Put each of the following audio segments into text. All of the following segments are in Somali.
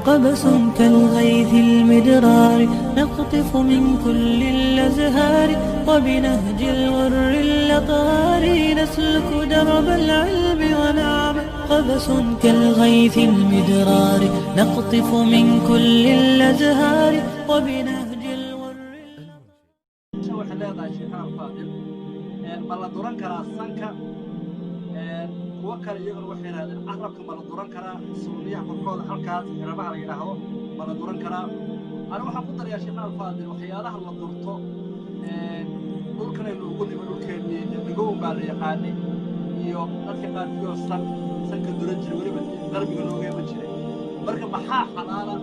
قبس كالغيث المدرار نقطف من كل الأزهار وبنهج الغر الأطهار نسلك درب العلم ونعمل قبس كالغيث المدرار نقطف من كل الأزهار وبنهج الغر وكان يقول وحنا عرب كما لدوران كرا سوريا كوكود halkaas xiramaha la yiraahdo ma la dooran karaa ana waxa ku daraya sheekh Al-Faadil waxyaalaha la doorto dhulkan ay ugu nimo dhulkeennii dagow baa la yaqaanay iyo dadka qaarkood sanka duran jiray waliba qalbiga looga ma jiray marka maxaa xalaala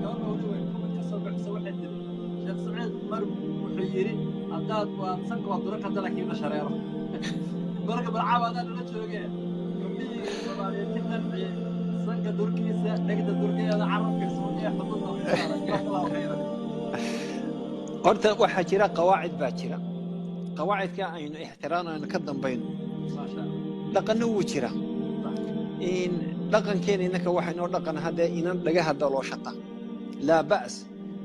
gabadhoodu way ka soo baxsay waxa jira sheekh Saciid mar wuxuu yiri hadaad waa sanka waa dooran kartaa laakiin la shareero marka barcaabada la joogay gabdhii Soomaaliyeed kidan sanka durkiisa dhagda durkeeda carabka Soomaaliya xududda horta waxa jira qawaacid baa jira qawaacidka aynu ixtiraamno ka dambayno dhaqanna wuu jira in dhaqankeena inaka waxa inoo dhaqan hada inan laga hadalo shaqo la ba's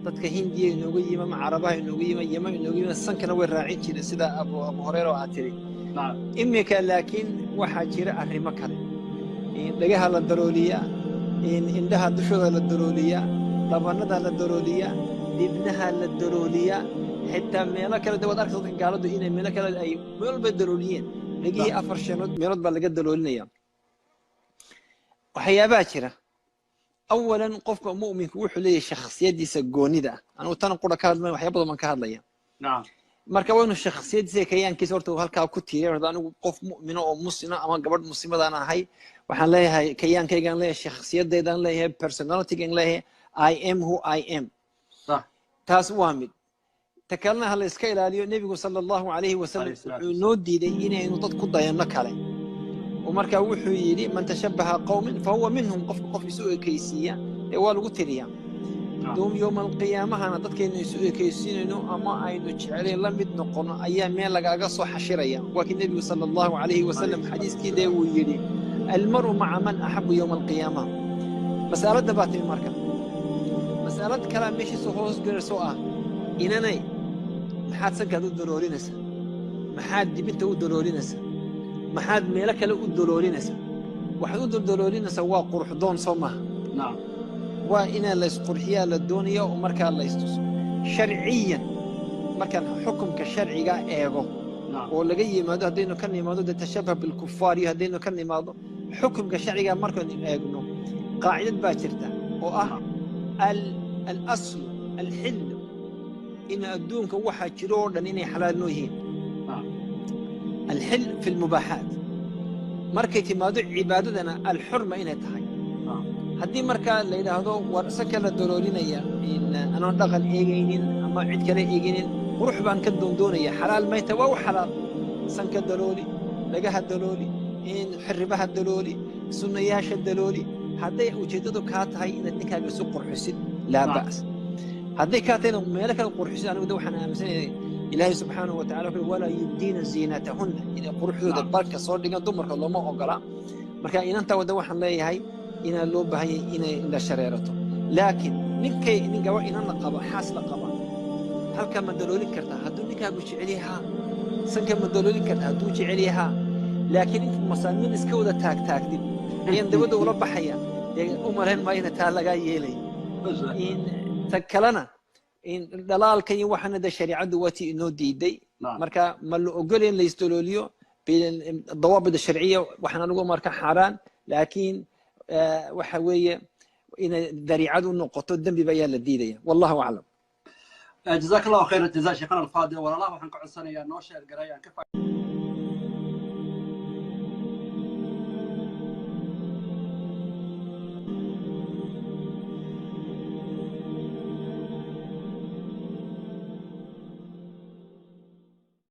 dadka Hindiya inoogu yima Carabaha inoogu yima Yemen inoogu yima sankana way raacin jireen sida Abu Hurayra oo aatiri إمك لكن وحاجرة الرمكان إن لجها للضرورية إن عندها دشورة للضرورية طبعاً للضرورية ابنها للضرورية حتى ملك الدوار أكثر قالوا ده إن ملك أي مول بالضروريين لقيه أفرشنود مرض بالجد الضرورية وحياة باكرة أولاً قف مؤمن وحلي شخصية دي سجوني ده أنا وتنقل كهذا وحياة بدو من كهذا يعني نعم marka waynu shakhsiyad kayaankii horta halka ku tiiray anigu qof mu'min oo muslima ama gabadh muslimada aan ahay waxaan leeyahay kayaankaygan leeyahay shakhsiyadaydan leeyahay personalitygan leeyahay I am who I am taas waa mid takalna hal iska ilaaliyo nabigu sallallahu alayhi wa sallam wuxuu noo diiday inaynu dad ku dayano kale oo marka wuxuu yiri man tashabbaha qawmin fa huwa minhum qof isu ekaysiya ee waa lagu tiriyaa دوم يوم القيامة أنا ضدك إنه كيسينه أما أينو جعلين لم يتنقون أيام ما لقى قصة حشرية وكن النبي صلى الله عليه وسلم حديث كده ويجري المرء مع من أحب يوم القيامة مسألة دبات المركب مسألة كلام ماشي سهوس غير سؤال إنني محاد سكاد الدلوري نسا محاد دبنته الدلوري نسا محاد ملك له الدلوري نسا وحدود الدلوري نسا وقرح دون صمه نعم وإن الله يسقرحيا للدنيا ومركا الله يستوس شرعيا مركا حكم كشرعي قا إيغو ولا جاي ما ده هدينه كان ما ده تشبه بالكفار هدينه كان ما ده حكم كشرعي قا مركا إيغو قاعدة باكرته الأصل الحل إن الدون كوحة شرور لأن حلال نوهين الحل في المباحات مركا ما ده عبادتنا الحرمة إنها تهي haddii marka la yiraahdo war sakala dololinaya in aan dhaqan eegaynin ama cid kale eegaynin qurux baan ka doondoonaya xalaal ma tahay waa xalaal sanka dololi laga hadololi in xiribaha dololi sunnayaasha dololi haday ujeedadu ka tahay in ninkaaga soo qurxisid la baas haday ka tahay meel kale qurxisid anigu waxaan aaminsanahay ilaahay subhanahu wa ta'ala wala yubdina zinatahunna in qurxdooda barka soo dhigan dumarka looma ogola marka inanta wada waxaan leeyahay إن اللو بهاي إن الشريرته لكن نكى نجوا إن النقابة حاصل قبا هل كم دلولي كرتها هدوني كابوش عليها سن كم دلولي كرتها هدوش عليها لكن إنك مصامين إسكودة تاك دي ين دودو ورب حياة أمرهن ما ينتهلقا يلي إن تكلنا إن دلال كي وحنا ده شريعة دواتي إنه دي مركا ملو أقولين ليستولوليو بالضوابط الشرعية وحنا نقول مركا حرام لكن وحوية إن ذريعة النقطة الدم بيان للديدية والله أعلم جزاك الله خير الجزاء شيخنا الفاضل والله وحنقعد سنة يا نوشة القراية كفاية